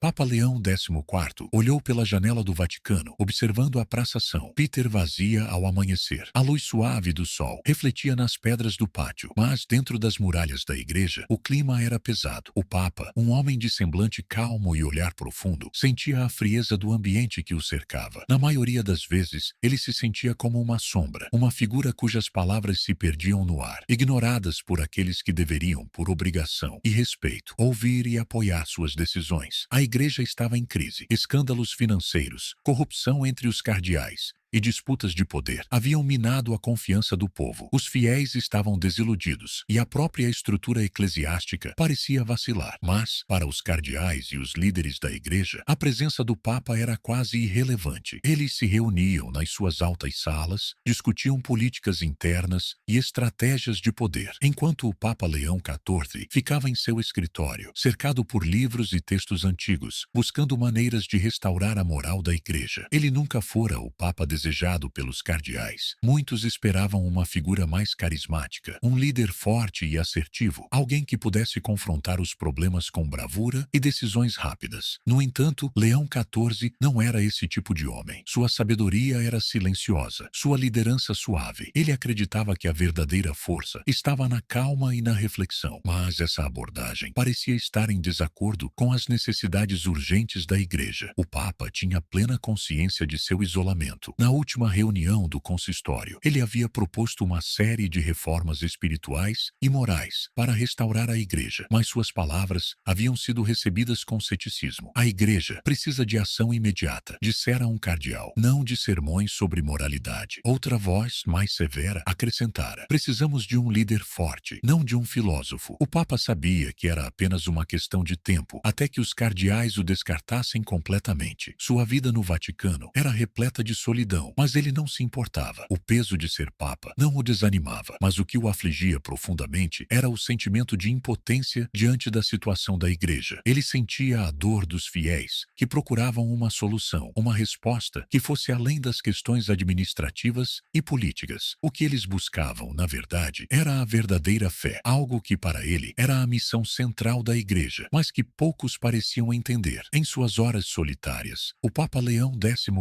Papa Leão XIV olhou pela janela do Vaticano, observando a Praça São Peter vazia ao amanhecer. A luz suave do sol refletia nas pedras do pátio, mas dentro das muralhas da igreja, o clima era pesado. O Papa, um homem de semblante calmo e olhar profundo, sentia a frieza do ambiente que o cercava. Na maioria das vezes, ele se sentia como uma sombra, uma figura cujas palavras se perdiam no ar, ignoradas por aqueles que deveriam, por obrigação e respeito, ouvir e apoiar suas decisões. A igreja estava em crise. Escândalos financeiros, corrupção entre os cardeais e disputas de poder haviam minado a confiança do povo. Os fiéis estavam desiludidos e a própria estrutura eclesiástica parecia vacilar. Mas, para os cardeais e os líderes da igreja, a presença do Papa era quase irrelevante. Eles se reuniam nas suas altas salas, discutiam políticas internas e estratégias de poder, enquanto o Papa Leão XIV ficava em seu escritório, cercado por livros e textos antigos, buscando maneiras de restaurar a moral da igreja. Ele nunca fora o Papa desejado pelos cardeais. Muitos esperavam uma figura mais carismática, um líder forte e assertivo, alguém que pudesse confrontar os problemas com bravura e decisões rápidas. No entanto, Leão XIV não era esse tipo de homem. Sua sabedoria era silenciosa, sua liderança suave. Ele acreditava que a verdadeira força estava na calma e na reflexão, mas essa abordagem parecia estar em desacordo com as necessidades urgentes da igreja. O Papa tinha plena consciência de seu isolamento. Na última reunião do consistório, ele havia proposto uma série de reformas espirituais e morais para restaurar a igreja, mas suas palavras haviam sido recebidas com ceticismo. A igreja precisa de ação imediata, dissera um cardeal, não de sermões sobre moralidade. Outra voz, mais severa, acrescentara, precisamos de um líder forte, não de um filósofo. O Papa sabia que era apenas uma questão de tempo até que os cardeais o descartassem completamente. Sua vida no Vaticano era repleta de solidão, mas ele não se importava. O peso de ser Papa não o desanimava, mas o que o afligia profundamente era o sentimento de impotência diante da situação da igreja. Ele sentia a dor dos fiéis, que procuravam uma solução, uma resposta que fosse além das questões administrativas e políticas. O que eles buscavam, na verdade, era a verdadeira fé, algo que para ele era a missão central da igreja, mas que poucos pareciam entender. Em suas horas solitárias, o Papa Leão XIV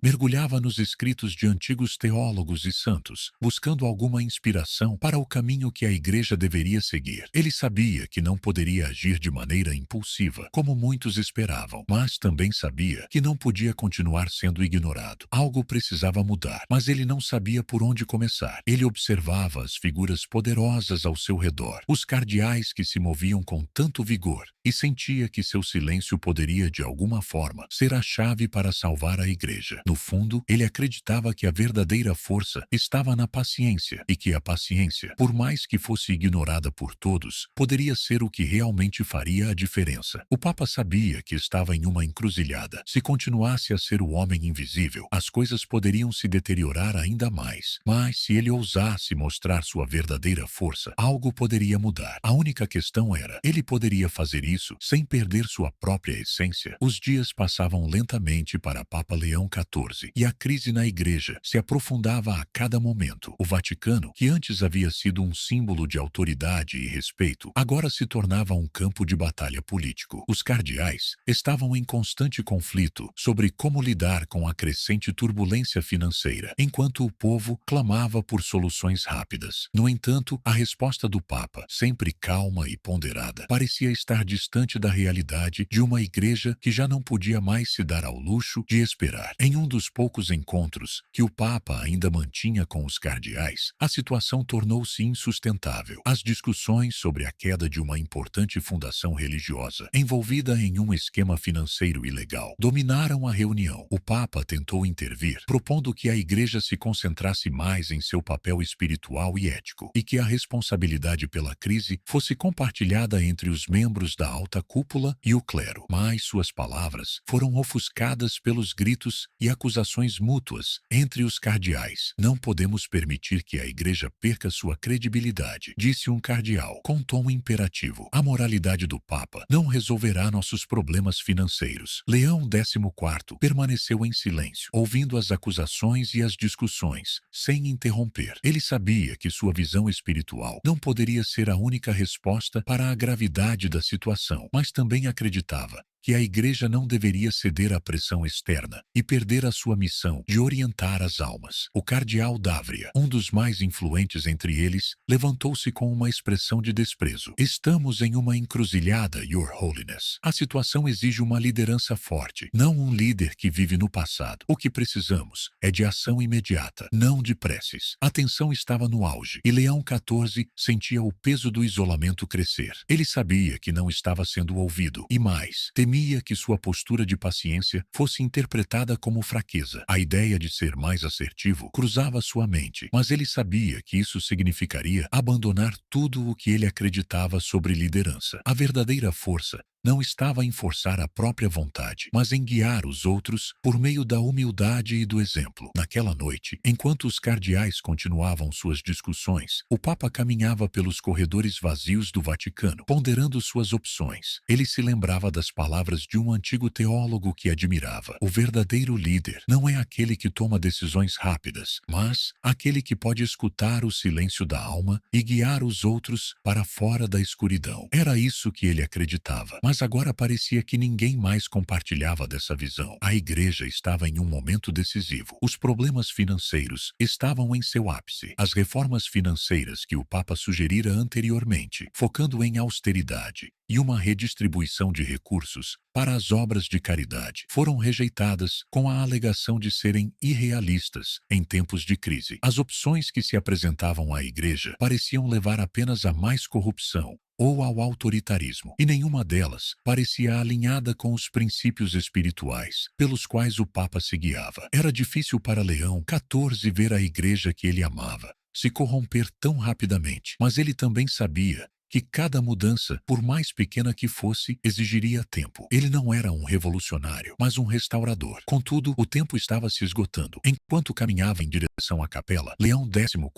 mergulhava nos escritos de antigos teólogos e santos, buscando alguma inspiração para o caminho que a igreja deveria seguir. Ele sabia que não poderia agir de maneira impulsiva, como muitos esperavam, mas também sabia que não podia continuar sendo ignorado. Algo precisava mudar, mas ele não sabia por onde começar. Ele observava as figuras poderosas ao seu redor, os cardeais que se moviam com tanto vigor, e sentia que seu silêncio poderia, de alguma forma, ser a chave para salvar a igreja. No fundo, ele acreditava que a verdadeira força estava na paciência e que a paciência, por mais que fosse ignorada por todos, poderia ser o que realmente faria a diferença. O Papa sabia que estava em uma encruzilhada. Se continuasse a ser o homem invisível, as coisas poderiam se deteriorar ainda mais. Mas se ele ousasse mostrar sua verdadeira força, algo poderia mudar. A única questão era, ele poderia fazer isso sem perder sua própria essência? Os dias passavam lentamente para Papa Leão XIV e a crise na igreja se aprofundava a cada momento. O Vaticano, que antes havia sido um símbolo de autoridade e respeito, agora se tornava um campo de batalha político. Os cardeais estavam em constante conflito sobre como lidar com a crescente turbulência financeira, enquanto o povo clamava por soluções rápidas. No entanto, a resposta do Papa, sempre calma e ponderada, parecia estar distante da realidade de uma igreja que já não podia mais se dar ao luxo de esperar. Em um dos poucos encontros que o Papa ainda mantinha com os cardeais, a situação tornou-se insustentável. As discussões sobre a queda de uma importante fundação religiosa, envolvida em um esquema financeiro ilegal, dominaram a reunião. O Papa tentou intervir, propondo que a igreja se concentrasse mais em seu papel espiritual e ético, e que a responsabilidade pela crise fosse compartilhada entre os membros da alta cúpula e o clero. Mas suas palavras foram ofuscadas pelos gritos e acusações mútuas entre os cardeais. Não podemos permitir que a igreja perca sua credibilidade, disse um cardeal, com tom imperativo. A moralidade do Papa não resolverá nossos problemas financeiros. Leão XIV permaneceu em silêncio, ouvindo as acusações e as discussões, sem interromper. Ele sabia que sua visão espiritual não poderia ser a única resposta para a gravidade da situação, mas também acreditava que a igreja não deveria ceder à pressão externa e perder a sua missão de orientar as almas. O cardeal D'Ávria, um dos mais influentes entre eles, levantou-se com uma expressão de desprezo. Estamos em uma encruzilhada, Your Holiness. A situação exige uma liderança forte, não um líder que vive no passado. O que precisamos é de ação imediata, não de preces. A tensão estava no auge e Leão XIV sentia o peso do isolamento crescer. Ele sabia que não estava sendo ouvido e mais, temia que sua postura de paciência fosse interpretada como fraqueza. A ideia de ser mais assertivo cruzava sua mente, mas ele sabia que isso significaria abandonar tudo o que ele acreditava sobre liderança. A verdadeira força não estava em forçar a própria vontade, mas em guiar os outros por meio da humildade e do exemplo. Naquela noite, enquanto os cardeais continuavam suas discussões, o Papa caminhava pelos corredores vazios do Vaticano, ponderando suas opções. Ele se lembrava das palavras de um antigo teólogo que admirava. O verdadeiro líder não é aquele que toma decisões rápidas, mas aquele que pode escutar o silêncio da alma e guiar os outros para fora da escuridão. Era isso que ele acreditava. Mas agora parecia que ninguém mais compartilhava dessa visão. A igreja estava em um momento decisivo. Os problemas financeiros estavam em seu ápice. As reformas financeiras que o Papa sugerira anteriormente, focando em austeridade e uma redistribuição de recursos para as obras de caridade, foram rejeitadas com a alegação de serem irrealistas em tempos de crise. As opções que se apresentavam à igreja pareciam levar apenas a mais corrupção ou ao autoritarismo, e nenhuma delas parecia alinhada com os princípios espirituais pelos quais o Papa se guiava. Era difícil para Leão XIV ver a igreja que ele amava se corromper tão rapidamente, mas ele também sabia que cada mudança, por mais pequena que fosse, exigiria tempo. Ele não era um revolucionário, mas um restaurador. Contudo, o tempo estava se esgotando. Enquanto caminhava em direção à capela, Leão XIV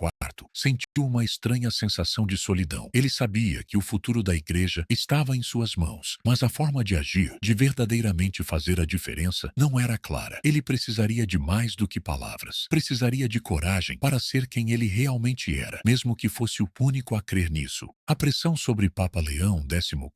sentiu uma estranha sensação de solidão. Ele sabia que o futuro da igreja estava em suas mãos, mas a forma de agir, de verdadeiramente fazer a diferença, não era clara. Ele precisaria de mais do que palavras. Precisaria de coragem para ser quem ele realmente era, mesmo que fosse o único a crer nisso. A pressão sobre Papa Leão XIV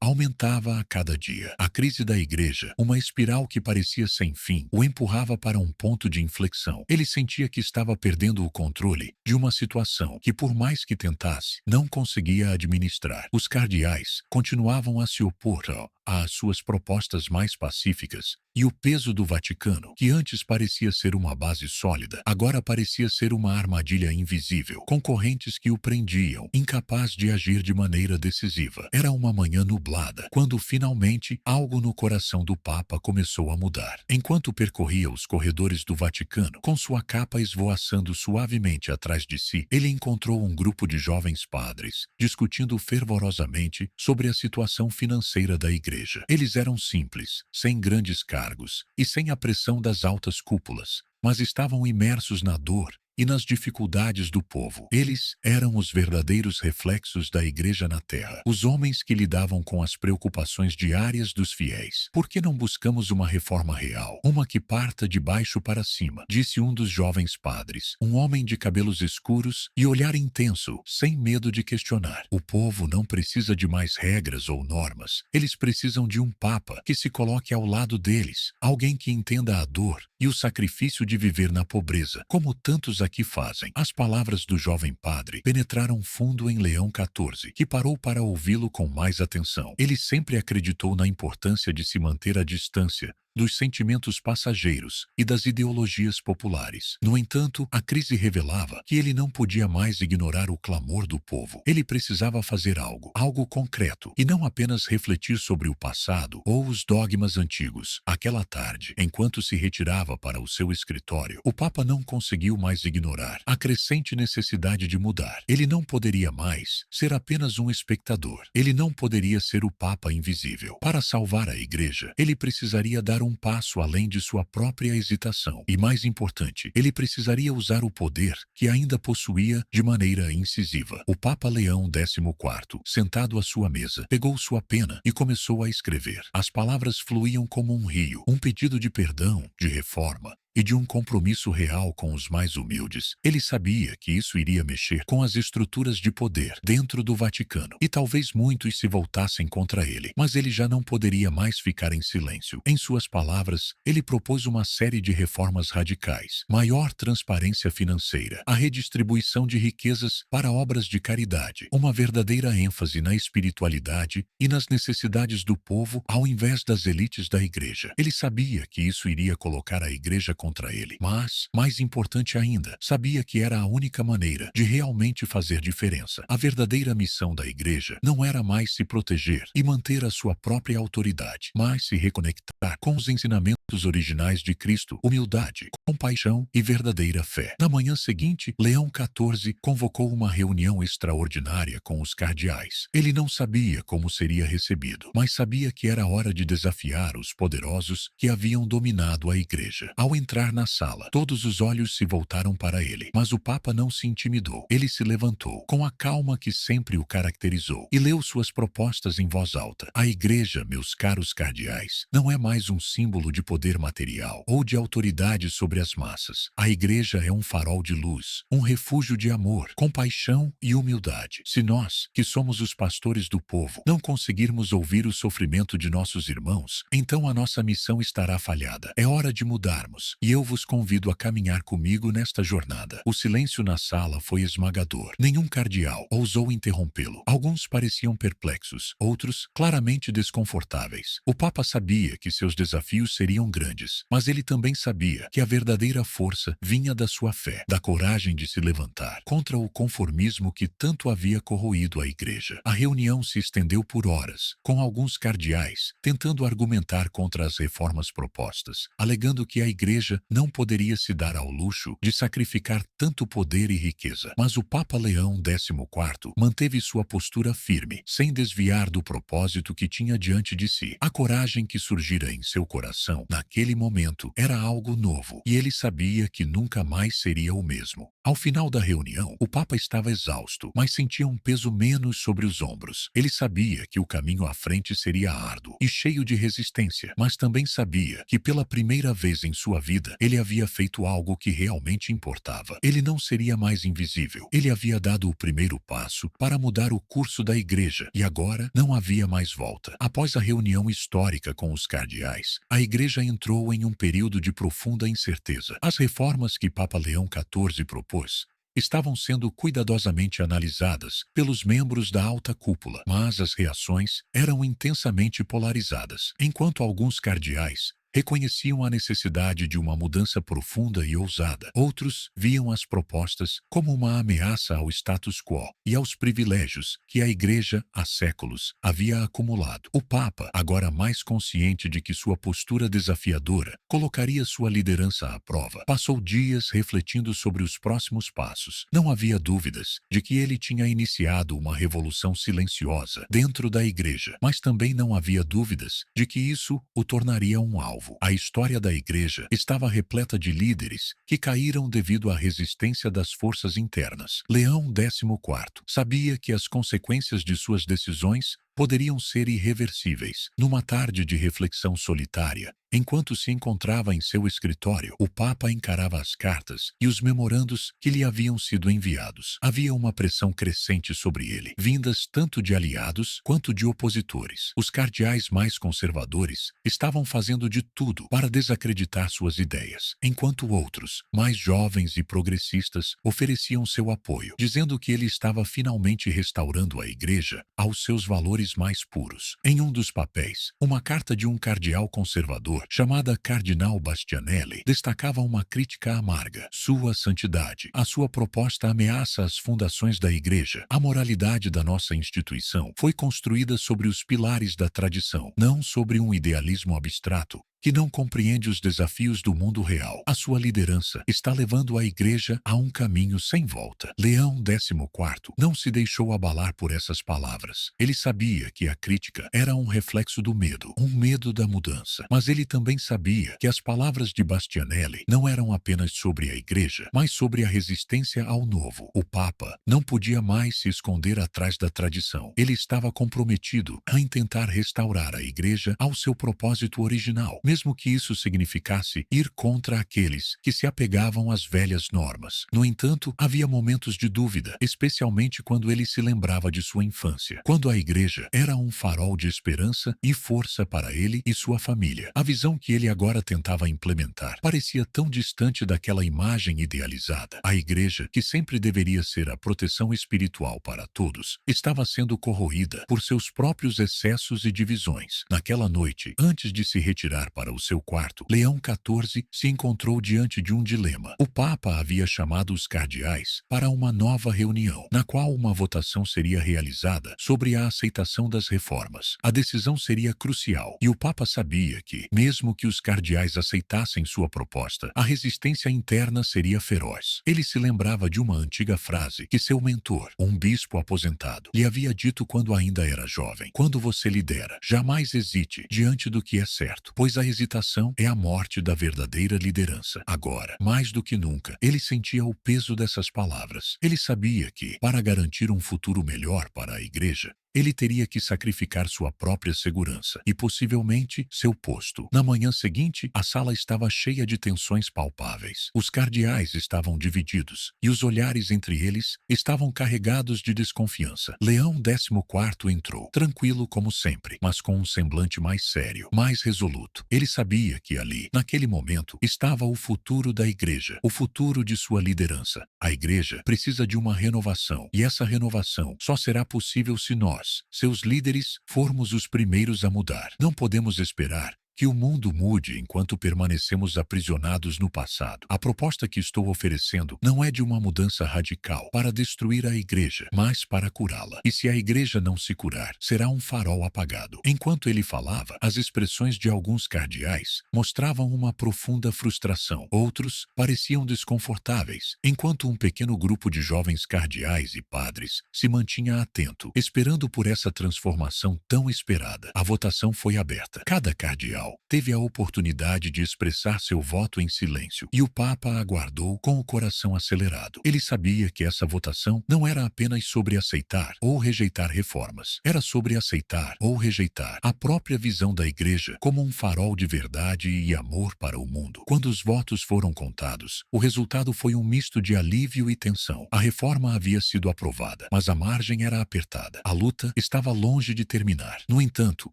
aumentava a cada dia. A crise da igreja, uma espiral que parecia sem fim, o empurrava para um ponto de inflexão. Ele sentia que estava perdendo o controle de uma situação que, por mais que tentasse, não conseguia administrar. Os cardeais continuavam a se opor às suas propostas mais pacíficas, e o peso do Vaticano, que antes parecia ser uma base sólida, agora parecia ser uma armadilha invisível, concorrentes que o prendiam, incapaz de agir de maneira decisiva. Era uma manhã nublada, quando finalmente algo no coração do Papa começou a mudar. Enquanto percorria os corredores do Vaticano, com sua capa esvoaçando suavemente atrás de si, ele encontrou um grupo de jovens padres, discutindo fervorosamente sobre a situação financeira da igreja. Eles eram simples, sem grandes cargos e sem a pressão das altas cúpulas, mas estavam imersos na dor e nas dificuldades do povo. Eles eram os verdadeiros reflexos da igreja na terra, os homens que lidavam com as preocupações diárias dos fiéis. Por que não buscamos uma reforma real, uma que parta de baixo para cima? Disse um dos jovens padres, um homem de cabelos escuros e olhar intenso, sem medo de questionar. O povo não precisa de mais regras ou normas. Eles precisam de um papa que se coloque ao lado deles, alguém que entenda a dor e o sacrifício de viver na pobreza, como tantos aqui fazem. As palavras do jovem padre penetraram fundo em Leão XIV, que parou para ouvi-lo com mais atenção. Ele sempre acreditou na importância de se manter à distância dos sentimentos passageiros e das ideologias populares. No entanto, a crise revelava que ele não podia mais ignorar o clamor do povo. Ele precisava fazer algo concreto, e não apenas refletir sobre o passado ou os dogmas antigos. Aquela tarde, enquanto se retirava para o seu escritório, o Papa não conseguiu mais ignorar a crescente necessidade de mudar. Ele não poderia mais ser apenas um espectador. Ele não poderia ser o Papa invisível. Para salvar a igreja, ele precisaria dar um passo além de sua própria hesitação. E mais importante, ele precisaria usar o poder que ainda possuía de maneira incisiva. O Papa Leão XIV, sentado à sua mesa, pegou sua pena e começou a escrever. As palavras fluíam como um rio, um pedido de perdão, de reforma e de um compromisso real com os mais humildes. Ele sabia que isso iria mexer com as estruturas de poder dentro do Vaticano, e talvez muitos se voltassem contra ele, mas ele já não poderia mais ficar em silêncio. Em suas palavras, ele propôs uma série de reformas radicais: maior transparência financeira, a redistribuição de riquezas para obras de caridade, uma verdadeira ênfase na espiritualidade e nas necessidades do povo ao invés das elites da igreja. Ele sabia que isso iria colocar a igreja contra ele, mas, mais importante ainda, sabia que era a única maneira de realmente fazer diferença. A verdadeira missão da igreja não era mais se proteger e manter a sua própria autoridade, mas se reconectar com os ensinamentos originais de Cristo: humildade, compaixão e verdadeira fé. Na manhã seguinte, Leão XIV convocou uma reunião extraordinária com os cardeais. Ele não sabia como seria recebido, mas sabia que era hora de desafiar os poderosos que haviam dominado a igreja. Ao entrar na sala, todos os olhos se voltaram para ele, mas o Papa não se intimidou. Ele se levantou, com a calma que sempre o caracterizou, e leu suas propostas em voz alta. A igreja, meus caros cardeais, não é mais um símbolo de poder material ou de autoridade sobre as massas. A igreja é um farol de luz, um refúgio de amor, compaixão e humildade. Se nós, que somos os pastores do povo, não conseguirmos ouvir o sofrimento de nossos irmãos, então a nossa missão estará falhada. É hora de mudarmos, e eu vos convido a caminhar comigo nesta jornada. O silêncio na sala foi esmagador. Nenhum cardeal ousou interrompê-lo. Alguns pareciam perplexos, outros claramente desconfortáveis. O Papa sabia que seus desafios seriam grandes, mas ele também sabia que a verdadeira força vinha da sua fé, da coragem de se levantar contra o conformismo que tanto havia corroído a igreja. A reunião se estendeu por horas, com alguns cardeais tentando argumentar contra as reformas propostas, alegando que a igreja não poderia se dar ao luxo de sacrificar tanto poder e riqueza. Mas o Papa Leão XIV manteve sua postura firme, sem desviar do propósito que tinha diante de si. A coragem que surgira em seu coração naquele momento era algo novo, e ele sabia que nunca mais seria o mesmo. Ao final da reunião, o Papa estava exausto, mas sentia um peso menos sobre os ombros. Ele sabia que o caminho à frente seria árduo e cheio de resistência, mas também sabia que pela primeira vez em sua vida ele havia feito algo que realmente importava. Ele não seria mais invisível. Ele havia dado o primeiro passo para mudar o curso da igreja, e agora não havia mais volta. Após a reunião histórica com os cardeais, a igreja entrou em um período de profunda incerteza. As reformas que Papa Leão XIV propôs estavam sendo cuidadosamente analisadas pelos membros da alta cúpula, mas as reações eram intensamente polarizadas. Enquanto alguns cardeais reconheciam a necessidade de uma mudança profunda e ousada, outros viam as propostas como uma ameaça ao status quo e aos privilégios que a igreja há séculos havia acumulado. O Papa, agora mais consciente de que sua postura desafiadora colocaria sua liderança à prova, passou dias refletindo sobre os próximos passos. Não havia dúvidas de que ele tinha iniciado uma revolução silenciosa dentro da igreja, mas também não havia dúvidas de que isso o tornaria um alvo. A história da igreja estava repleta de líderes que caíram devido à resistência das forças internas. Leão XIV sabia que as consequências de suas decisões poderiam ser irreversíveis. Numa tarde de reflexão solitária, enquanto se encontrava em seu escritório, o Papa encarava as cartas e os memorandos que lhe haviam sido enviados. Havia uma pressão crescente sobre ele, vindas tanto de aliados quanto de opositores. Os cardeais mais conservadores estavam fazendo de tudo para desacreditar suas ideias, enquanto outros, mais jovens e progressistas, ofereciam seu apoio, dizendo que ele estava finalmente restaurando a igreja aos seus valores mais puros. Em um dos papéis, uma carta de um cardeal conservador, chamada Cardinal Bastianelli, destacava uma crítica amarga. Sua santidade, a sua proposta ameaça as fundações da igreja. A moralidade da nossa instituição foi construída sobre os pilares da tradição, não sobre um idealismo abstrato que não compreende os desafios do mundo real. A sua liderança está levando a igreja a um caminho sem volta. Leão XIV não se deixou abalar por essas palavras. Ele sabia que a crítica era um reflexo do medo, um medo da mudança. Mas ele também sabia que as palavras de Bastianelli não eram apenas sobre a igreja, mas sobre a resistência ao novo. O Papa não podia mais se esconder atrás da tradição. Ele estava comprometido em tentar restaurar a igreja ao seu propósito original, mesmo que isso significasse ir contra aqueles que se apegavam às velhas normas. No entanto, havia momentos de dúvida, especialmente quando ele se lembrava de sua infância, quando a igreja era um farol de esperança e força para ele e sua família. A visão que ele agora tentava implementar parecia tão distante daquela imagem idealizada. A igreja, que sempre deveria ser a proteção espiritual para todos, estava sendo corroída por seus próprios excessos e divisões. Naquela noite, antes de se retirar para o seu quarto, Leão XIV se encontrou diante de um dilema. O Papa havia chamado os cardeais para uma nova reunião, na qual uma votação seria realizada sobre a aceitação das reformas. A decisão seria crucial, e o Papa sabia que, mesmo que os cardeais aceitassem sua proposta, a resistência interna seria feroz. Ele se lembrava de uma antiga frase que seu mentor, um bispo aposentado, lhe havia dito quando ainda era jovem: quando você lidera, jamais hesite diante do que é certo, pois a hesitação é a morte da verdadeira liderança. Agora, mais do que nunca, ele sentia o peso dessas palavras. Ele sabia que, para garantir um futuro melhor para a igreja, ele teria que sacrificar sua própria segurança e, possivelmente, seu posto. Na manhã seguinte, a sala estava cheia de tensões palpáveis. Os cardeais estavam divididos, e os olhares entre eles estavam carregados de desconfiança. Leão XIV entrou, tranquilo como sempre, mas com um semblante mais sério, mais resoluto. Ele sabia que ali, naquele momento, estava o futuro da igreja, o futuro de sua liderança. A igreja precisa de uma renovação, e essa renovação só será possível se nós, seus líderes, formos os primeiros a mudar. Não podemos esperar que o mundo mude enquanto permanecemos aprisionados no passado. A proposta que estou oferecendo não é de uma mudança radical para destruir a igreja, mas para curá-la. E se a igreja não se curar, será um farol apagado. Enquanto ele falava, as expressões de alguns cardeais mostravam uma profunda frustração. Outros pareciam desconfortáveis, enquanto um pequeno grupo de jovens cardeais e padres se mantinha atento, esperando por essa transformação tão esperada. A votação foi aberta. Cada cardeal teve a oportunidade de expressar seu voto em silêncio, e o Papa aguardou com o coração acelerado. Ele sabia que essa votação não era apenas sobre aceitar ou rejeitar reformas, era sobre aceitar ou rejeitar a própria visão da igreja como um farol de verdade e amor para o mundo. Quando os votos foram contados, o resultado foi um misto de alívio e tensão. A reforma havia sido aprovada, mas a margem era apertada. A luta estava longe de terminar. No entanto,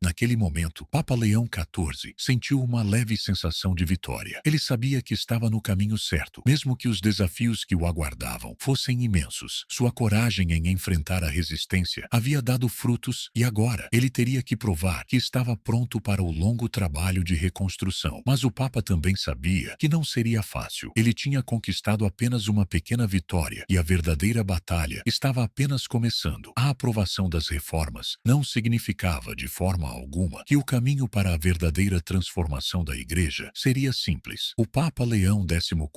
naquele momento, Papa Leão XIV sentiu uma leve sensação de vitória. Ele sabia que estava no caminho certo, mesmo que os desafios que o aguardavam fossem imensos. Sua coragem em enfrentar a resistência havia dado frutos, e agora ele teria que provar que estava pronto para o longo trabalho de reconstrução. Mas o Papa também sabia que não seria fácil. Ele tinha conquistado apenas uma pequena vitória, e a verdadeira batalha estava apenas começando. A aprovação das reformas não significava, de forma alguma, que o caminho para a verdadeira transformação da igreja seria simples. O Papa Leão XIV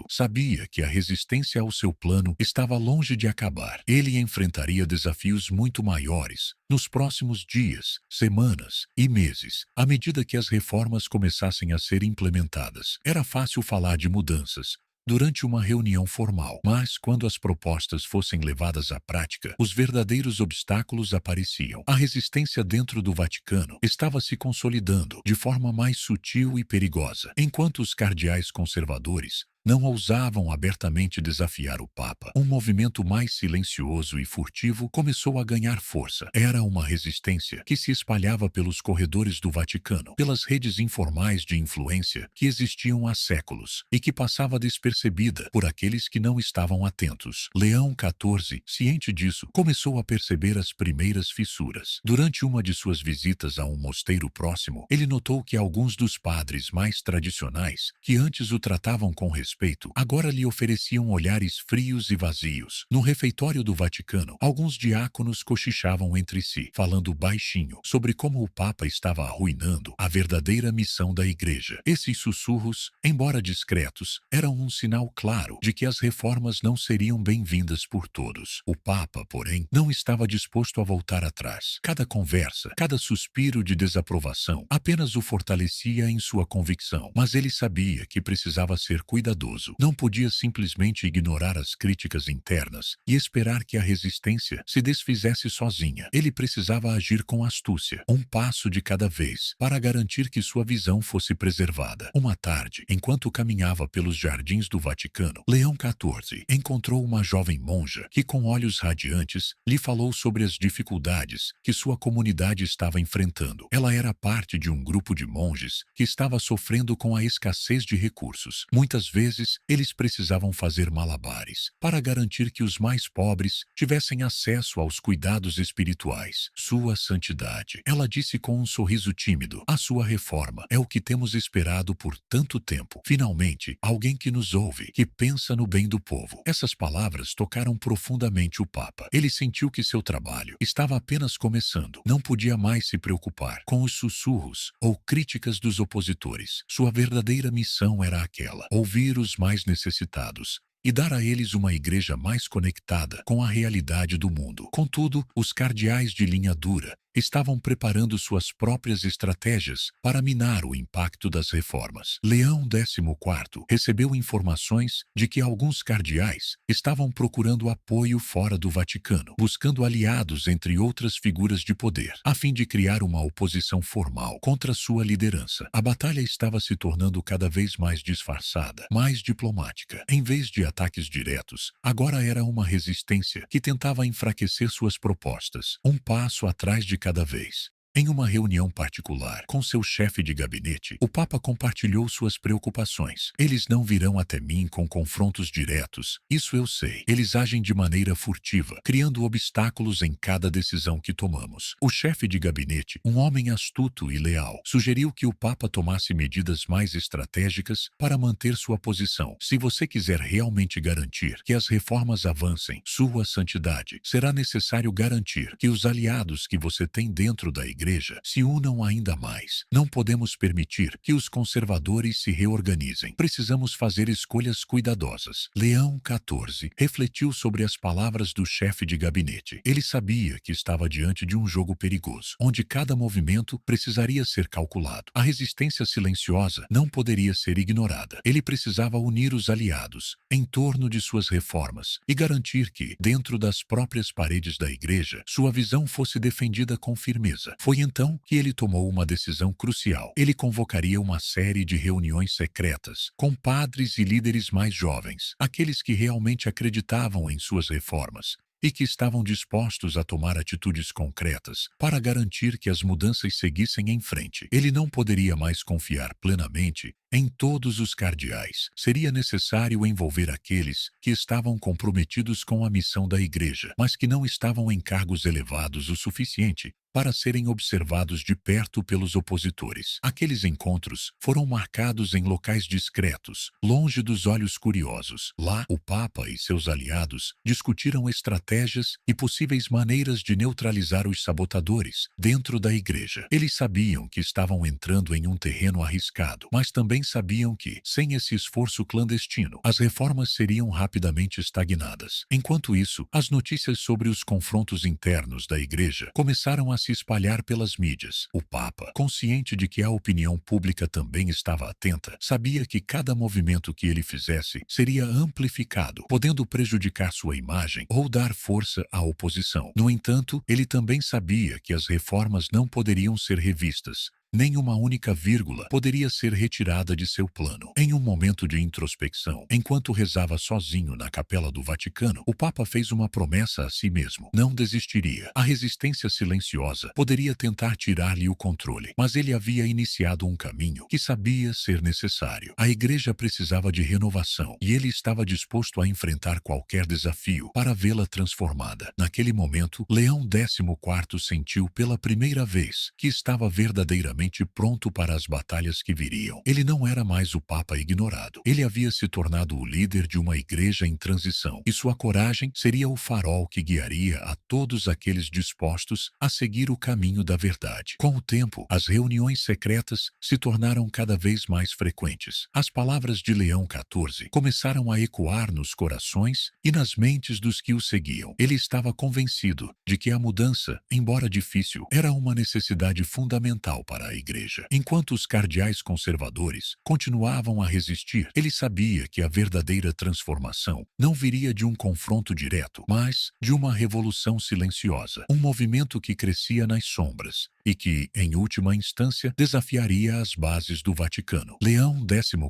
sabia que a resistência ao seu plano estava longe de acabar. Ele enfrentaria desafios muito maiores nos próximos dias, semanas e meses, à medida que as reformas começassem a ser implementadas. Era fácil falar de mudanças durante uma reunião formal, mas quando as propostas fossem levadas à prática, os verdadeiros obstáculos apareciam. A resistência dentro do Vaticano estava se consolidando de forma mais sutil e perigosa, enquanto os cardeais conservadores não ousavam abertamente desafiar o Papa. Um movimento mais silencioso e furtivo começou a ganhar força. Era uma resistência que se espalhava pelos corredores do Vaticano, pelas redes informais de influência que existiam há séculos e que passava despercebida por aqueles que não estavam atentos. Leão XIV, ciente disso, começou a perceber as primeiras fissuras. Durante uma de suas visitas a um mosteiro próximo, ele notou que alguns dos padres mais tradicionais, que antes o tratavam com respeito, agora lhe ofereciam olhares frios e vazios. No refeitório do Vaticano, alguns diáconos cochichavam entre si, falando baixinho sobre como o Papa estava arruinando a verdadeira missão da igreja. Esses sussurros, embora discretos, eram um sinal claro de que as reformas não seriam bem-vindas por todos. O Papa, porém, não estava disposto a voltar atrás. Cada conversa, cada suspiro de desaprovação apenas o fortalecia em sua convicção, mas ele sabia que precisava ser cuidadoso cuidadoso. Não podia simplesmente ignorar as críticas internas e esperar que a resistência se desfizesse sozinha. Ele precisava agir com astúcia, um passo de cada vez, para garantir que sua visão fosse preservada. Uma tarde, enquanto caminhava pelos jardins do Vaticano, Leão XIV encontrou uma jovem monja que, com olhos radiantes, lhe falou sobre as dificuldades que sua comunidade estava enfrentando. Ela era parte de um grupo de monges que estava sofrendo com a escassez de recursos. Muitas vezes, eles precisavam fazer malabares para garantir que os mais pobres tivessem acesso aos cuidados espirituais. Sua santidade, ela disse com um sorriso tímido, a sua reforma é o que temos esperado por tanto tempo. Finalmente, alguém que nos ouve, que pensa no bem do povo. Essas palavras tocaram profundamente o Papa. Ele sentiu que seu trabalho estava apenas começando. Não podia mais se preocupar com os sussurros ou críticas dos opositores. Sua verdadeira missão era aquela: ouvir os mais necessitados e dar a eles uma igreja mais conectada com a realidade do mundo. Contudo, os cardeais de linha dura estavam preparando suas próprias estratégias para minar o impacto das reformas. Leão XIV recebeu informações de que alguns cardeais estavam procurando apoio fora do Vaticano, buscando aliados entre outras figuras de poder, a fim de criar uma oposição formal contra sua liderança. A batalha estava se tornando cada vez mais disfarçada, mais diplomática. Em vez de ataques diretos, agora era uma resistência que tentava enfraquecer suas propostas, um passo atrás de cada vez. Em uma reunião particular com seu chefe de gabinete, o Papa compartilhou suas preocupações. Eles não virão até mim com confrontos diretos, isso eu sei. Eles agem de maneira furtiva, criando obstáculos em cada decisão que tomamos. O chefe de gabinete, um homem astuto e leal, sugeriu que o Papa tomasse medidas mais estratégicas para manter sua posição. Se você quiser realmente garantir que as reformas avancem, sua santidade, será necessário garantir que os aliados que você tem dentro da igreja se unam ainda mais. Não podemos permitir que os conservadores se reorganizem. Precisamos fazer escolhas cuidadosas. Leão XIV refletiu sobre as palavras do chefe de gabinete. Ele sabia que estava diante de um jogo perigoso, onde cada movimento precisaria ser calculado. A resistência silenciosa não poderia ser ignorada. Ele precisava unir os aliados em torno de suas reformas e garantir que, dentro das próprias paredes da igreja, sua visão fosse defendida com firmeza. Foi então que ele tomou uma decisão crucial. Ele convocaria uma série de reuniões secretas com padres e líderes mais jovens, aqueles que realmente acreditavam em suas reformas e que estavam dispostos a tomar atitudes concretas para garantir que as mudanças seguissem em frente. Ele não poderia mais confiar plenamente em todos os cardeais. Seria necessário envolver aqueles que estavam comprometidos com a missão da igreja, mas que não estavam em cargos elevados o suficiente para serem observados de perto pelos opositores. Aqueles encontros foram marcados em locais discretos, longe dos olhos curiosos. Lá, o Papa e seus aliados discutiram estratégias e possíveis maneiras de neutralizar os sabotadores dentro da igreja. Eles sabiam que estavam entrando em um terreno arriscado, mas também sabiam que, sem esse esforço clandestino, as reformas seriam rapidamente estagnadas. Enquanto isso, as notícias sobre os confrontos internos da igreja começaram a se espalhar pelas mídias. O Papa, consciente de que a opinião pública também estava atenta, sabia que cada movimento que ele fizesse seria amplificado, podendo prejudicar sua imagem ou dar força à oposição. No entanto, ele também sabia que as reformas não poderiam ser revistas. Nem uma única vírgula poderia ser retirada de seu plano. Em um momento de introspecção, enquanto rezava sozinho na capela do Vaticano, o Papa fez uma promessa a si mesmo. Não desistiria. A resistência silenciosa poderia tentar tirar-lhe o controle, mas ele havia iniciado um caminho que sabia ser necessário. A igreja precisava de renovação e ele estava disposto a enfrentar qualquer desafio para vê-la transformada. Naquele momento, Leão XIV sentiu pela primeira vez que estava verdadeiramente pronto para as batalhas que viriam. Ele não era mais o Papa ignorado. Ele havia se tornado o líder de uma igreja em transição, e sua coragem seria o farol que guiaria a todos aqueles dispostos a seguir o caminho da verdade. Com o tempo, as reuniões secretas se tornaram cada vez mais frequentes. As palavras de Leão XIV começaram a ecoar nos corações e nas mentes dos que o seguiam. Ele estava convencido de que a mudança, embora difícil, era uma necessidade fundamental para para a igreja. Enquanto os cardeais conservadores continuavam a resistir, ele sabia que a verdadeira transformação não viria de um confronto direto, mas de uma revolução silenciosa, um movimento que crescia nas sombras e que, em última instância, desafiaria as bases do Vaticano. Leão XIV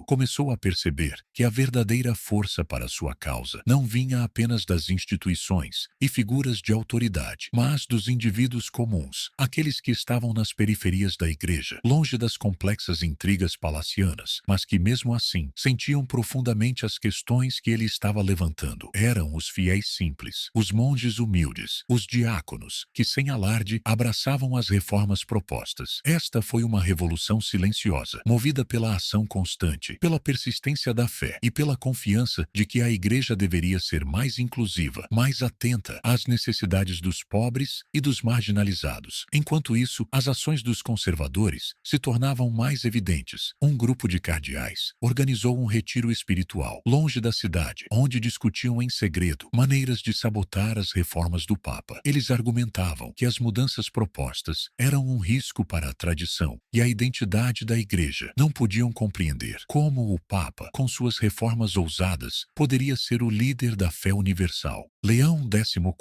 começou a perceber que a verdadeira força para sua causa não vinha apenas das instituições e figuras de autoridade, mas dos indivíduos comuns, aqueles que estavam nas periferias da igreja, longe das complexas intrigas palacianas, mas que mesmo assim sentiam profundamente as questões que ele estava levantando. Eram os fiéis simples, os monges humildes, os diáconos, que sem alarde abraçavam as reformas propostas. Esta foi uma revolução silenciosa, movida pela ação constante, pela persistência da fé e pela confiança de que a igreja deveria ser mais inclusiva, mais atenta às necessidades dos pobres e dos marginalizados. Enquanto isso, as ações dos conservadores se tornavam mais evidentes. Um grupo de cardeais organizou um retiro espiritual, longe da cidade, onde discutiam em segredo maneiras de sabotar as reformas do Papa. Eles argumentavam que as mudanças propostas eram um risco para a tradição e a identidade da igreja. Não podiam compreender como o Papa, com suas reformas ousadas, poderia ser o líder da fé universal. Leão XIV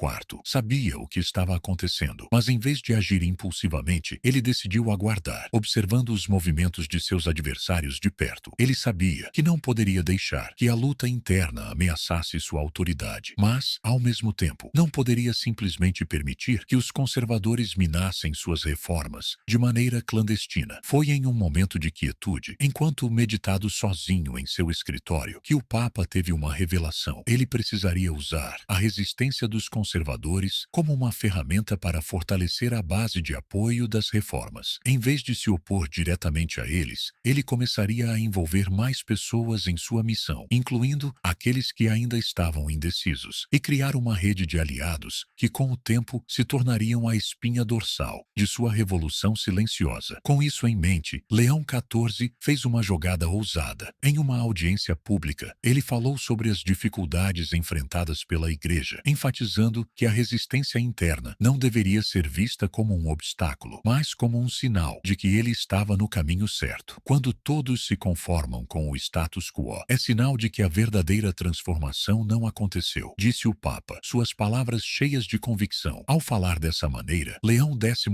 sabia o que estava acontecendo, mas em vez de agir impulsivamente, ele decidiu aguardar, observando os movimentos de seus adversários de perto. Ele sabia que não poderia deixar que a luta interna ameaçasse sua autoridade, mas, ao mesmo tempo, não poderia simplesmente permitir que os conservadores minassem suas reformas de maneira clandestina. Foi em um momento de quietude, enquanto meditado sozinho em seu escritório, que o Papa teve uma revelação. Ele precisaria usar a resistência dos conservadores como uma ferramenta para fortalecer a base de apoio das reformas. Em vez de se opor diretamente a eles, ele começaria a envolver mais pessoas em sua missão, incluindo aqueles que ainda estavam indecisos, e criar uma rede de aliados que, com o tempo, se tornariam a espinha dorsal de sua revolução silenciosa. Com isso em mente, Leão XIV fez uma jogada ousada. Em uma audiência pública, ele falou sobre as dificuldades enfrentadas pela igreja, enfatizando que a resistência interna não deveria ser vista como um obstáculo, mas como um sinal de que ele estava no caminho certo. Quando todos se conformam com o status quo, é sinal de que a verdadeira transformação não aconteceu, disse o Papa, suas palavras cheias de convicção. Ao falar dessa maneira, Leão XIV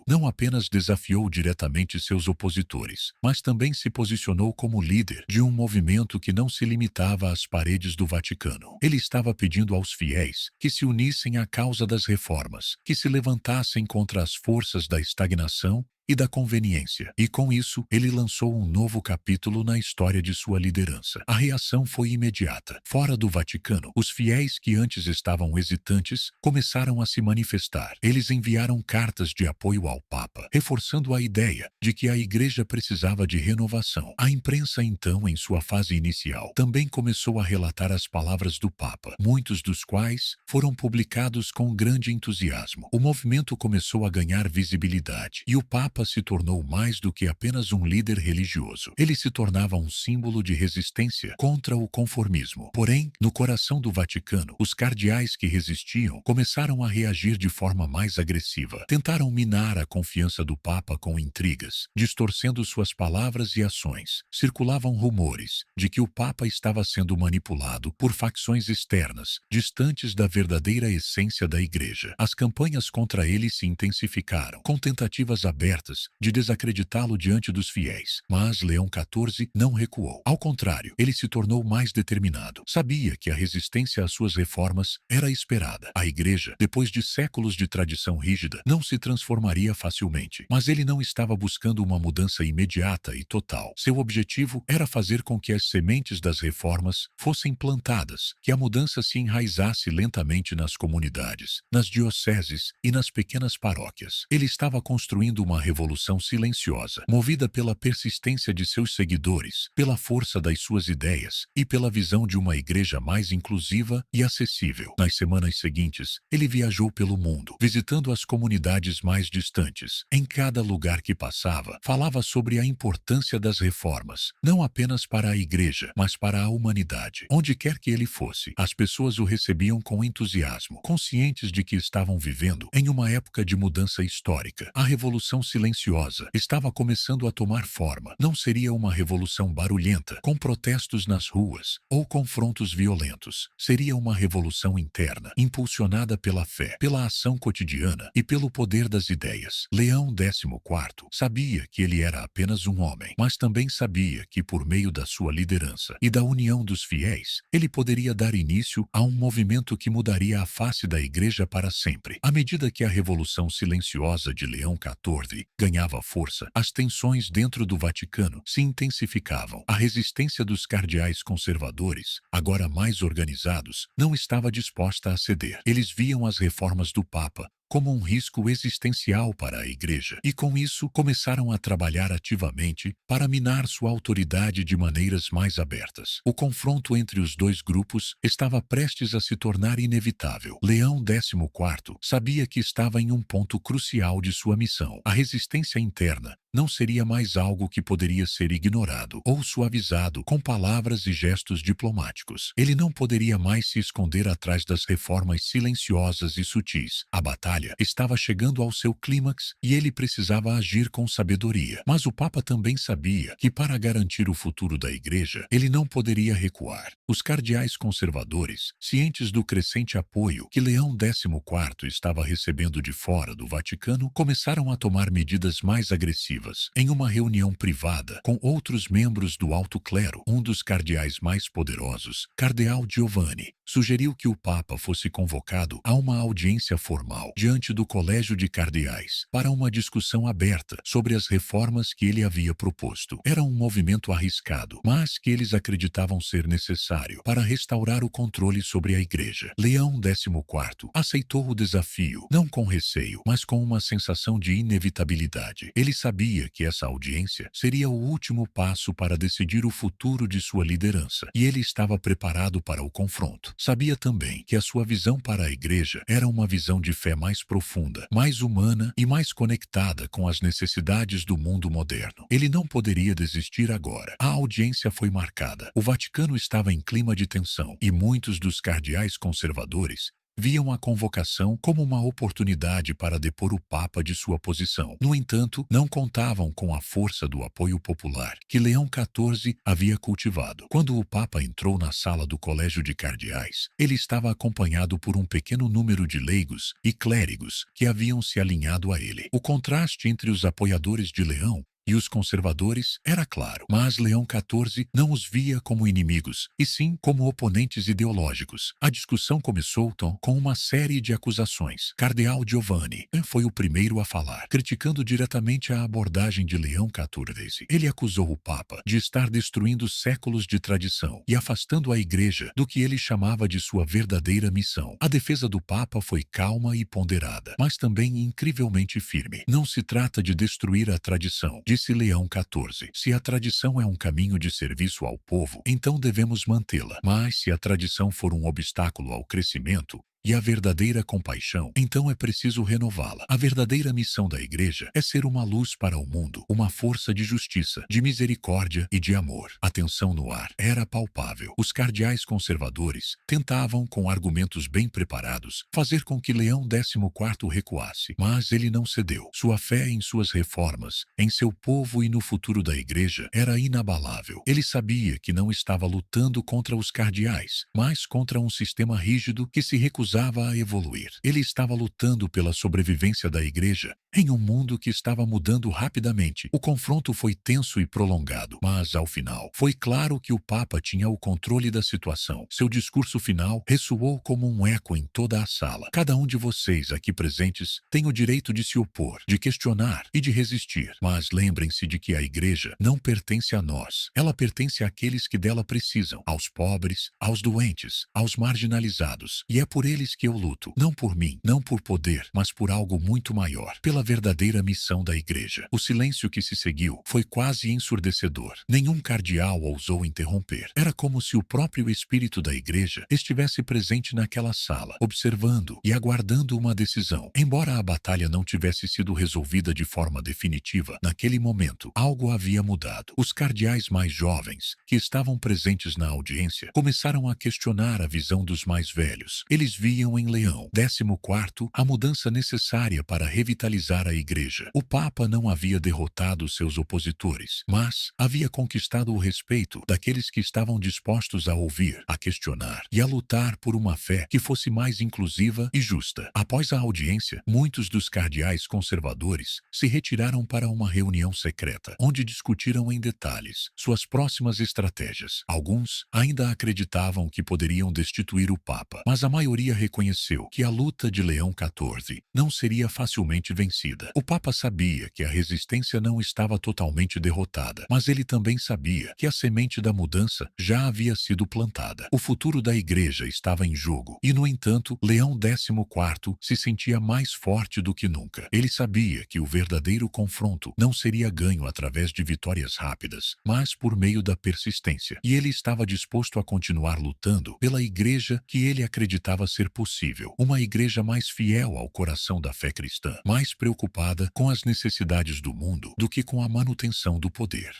não apenas desafiou diretamente seus opositores, mas também se posicionou como líder de um movimento que não se limitava às paredes do Vaticano. Ele estava pedindo aos fiéis que se unissem à causa das reformas, que se levantassem contra as forças da estagnação e da conveniência. E com isso, ele lançou um novo capítulo na história de sua liderança. A reação foi imediata. Fora do Vaticano, os fiéis que antes estavam hesitantes começaram a se manifestar. Eles enviaram cartas de apoio ao Papa, reforçando a ideia de que a igreja precisava de renovação. A imprensa, então, em sua fase inicial, também começou a relatar as palavras do Papa, muitos dos quais foram publicados com grande entusiasmo. O movimento começou a ganhar visibilidade, e o Papa se tornou mais do que apenas um líder religioso. Ele se tornava um símbolo de resistência contra o conformismo. Porém, no coração do Vaticano, os cardeais que resistiam começaram a reagir de forma mais agressiva. Tentaram minar a confiança do Papa com intrigas, distorcendo suas palavras e ações. Circulavam rumores de que o Papa estava sendo manipulado por facções externas, distantes da verdadeira essência da igreja. As campanhas contra ele se intensificaram, com tentativas abertas de desacreditá-lo diante dos fiéis. Mas Leão XIV não recuou. Ao contrário, ele se tornou mais determinado. Sabia que a resistência às suas reformas era esperada. A igreja, depois de séculos de tradição rígida, não se transformaria facilmente. Mas ele não estava buscando uma mudança imediata e total. Seu objetivo era fazer com que as sementes das reformas fossem plantadas, que a mudança se enraizasse lentamente nas comunidades, nas dioceses e nas pequenas paróquias. Ele estava construindo uma revolução silenciosa, movida pela persistência de seus seguidores, pela força das suas ideias e pela visão de uma igreja mais inclusiva e acessível. Nas semanas seguintes, ele viajou pelo mundo, visitando as comunidades mais distantes. Em cada lugar que passava, falava sobre a importância das reformas, não apenas para a igreja, mas para a humanidade. Onde quer que ele fosse, as pessoas o recebiam com entusiasmo, conscientes de que estavam vivendo em uma época de mudança histórica. A revolução silenciosa silenciosa estava começando a tomar forma. Não seria uma revolução barulhenta, com protestos nas ruas ou confrontos violentos. Seria uma revolução interna, impulsionada pela fé, pela ação cotidiana e pelo poder das ideias. Leão XIV sabia que ele era apenas um homem, mas também sabia que, por meio da sua liderança e da união dos fiéis, ele poderia dar início a um movimento que mudaria a face da Igreja para sempre. À medida que a revolução silenciosa de Leão XIV ganhava força, as tensões dentro do Vaticano se intensificavam. A resistência dos cardeais conservadores, agora mais organizados, não estava disposta a ceder. Eles viam as reformas do Papa como um risco existencial para a Igreja, e com isso começaram a trabalhar ativamente para minar sua autoridade de maneiras mais abertas. O confronto entre os dois grupos estava prestes a se tornar inevitável. Leão XIV sabia que estava em um ponto crucial de sua missão. A resistência interna não seria mais algo que poderia ser ignorado ou suavizado com palavras e gestos diplomáticos. Ele não poderia mais se esconder atrás das reformas silenciosas e sutis. A batalha estava chegando ao seu clímax e ele precisava agir com sabedoria. Mas o Papa também sabia que, para garantir o futuro da Igreja, ele não poderia recuar. Os cardeais conservadores, cientes do crescente apoio que Leão XIV estava recebendo de fora do Vaticano, começaram a tomar medidas mais agressivas. Em uma reunião privada com outros membros do alto clero, um dos cardeais mais poderosos, Cardeal Giovanni, sugeriu que o Papa fosse convocado a uma audiência formal diante do Colégio de Cardeais para uma discussão aberta sobre as reformas que ele havia proposto. Era um movimento arriscado, mas que eles acreditavam ser necessário para restaurar o controle sobre a Igreja. Leão XIV aceitou o desafio, não com receio, mas com uma sensação de inevitabilidade. Ele sabia que essa audiência seria o último passo para decidir o futuro de sua liderança, e ele estava preparado para o confronto. Sabia também que a sua visão para a Igreja era uma visão de fé mais profunda, mais humana e mais conectada com as necessidades do mundo moderno. Ele não poderia desistir agora. A audiência foi marcada. O Vaticano estava em clima de tensão, e muitos dos cardeais conservadores viam a convocação como uma oportunidade para depor o Papa de sua posição. No entanto, não contavam com a força do apoio popular que Leão XIV havia cultivado. Quando o Papa entrou na sala do Colégio de Cardeais, ele estava acompanhado por um pequeno número de leigos e clérigos que haviam se alinhado a ele. O contraste entre os apoiadores de Leão e os conservadores era claro, mas Leão XIV não os via como inimigos, e sim como oponentes ideológicos. A discussão começou com uma série de acusações. Cardeal Giovanni foi o primeiro a falar, criticando diretamente a abordagem de Leão XIV. Ele acusou o Papa de estar destruindo séculos de tradição e afastando a Igreja do que ele chamava de sua verdadeira missão. A defesa do Papa foi calma e ponderada, mas também incrivelmente firme. Não se trata de destruir a tradição, disse Leão XIV. Se a tradição é um caminho de serviço ao povo, então devemos mantê-la. Mas se a tradição for um obstáculo ao crescimento e a verdadeira compaixão, então é preciso renová-la. A verdadeira missão da Igreja é ser uma luz para o mundo, uma força de justiça, de misericórdia e de amor. A tensão no ar era palpável. Os cardeais conservadores tentavam, com argumentos bem preparados, fazer com que Leão XIV recuasse, mas ele não cedeu. Sua fé em suas reformas, em seu povo e no futuro da Igreja era inabalável. Ele sabia que não estava lutando contra os cardeais, mas contra um sistema rígido que se recusava a evoluir. Ele estava lutando pela sobrevivência da Igreja em um mundo que estava mudando rapidamente. O confronto foi tenso e prolongado, mas, ao final, foi claro que o Papa tinha o controle da situação. Seu discurso final ressoou como um eco em toda a sala. Cada um de vocês aqui presentes tem o direito de se opor, de questionar e de resistir. Mas lembrem-se de que a Igreja não pertence a nós. Ela pertence àqueles que dela precisam, aos pobres, aos doentes, aos marginalizados. E é por eles que eu luto. Não por mim, não por poder, mas por algo muito maior. Pela verdadeira missão da Igreja. O silêncio que se seguiu foi quase ensurdecedor. Nenhum cardeal ousou interromper. Era como se o próprio espírito da Igreja estivesse presente naquela sala, observando e aguardando uma decisão. Embora a batalha não tivesse sido resolvida de forma definitiva, naquele momento, algo havia mudado. Os cardeais mais jovens, que estavam presentes na audiência, começaram a questionar a visão dos mais velhos. Eles viam viam em Leão XIV a mudança necessária para revitalizar a Igreja. O Papa não havia derrotado seus opositores, mas havia conquistado o respeito daqueles que estavam dispostos a ouvir, a questionar e a lutar por uma fé que fosse mais inclusiva e justa. Após a audiência, muitos dos cardeais conservadores se retiraram para uma reunião secreta, onde discutiram em detalhes suas próximas estratégias. Alguns ainda acreditavam que poderiam destituir o Papa, mas a maioria reconheceu que a luta de Leão XIV não seria facilmente vencida. O Papa sabia que a resistência não estava totalmente derrotada, mas ele também sabia que a semente da mudança já havia sido plantada. O futuro da Igreja estava em jogo e, no entanto, Leão XIV se sentia mais forte do que nunca. Ele sabia que o verdadeiro confronto não seria ganho através de vitórias rápidas, mas por meio da persistência. E ele estava disposto a continuar lutando pela Igreja que ele acreditava ser possível. Uma Igreja mais fiel ao coração da fé cristã, mais preocupada com as necessidades do mundo do que com a manutenção do poder.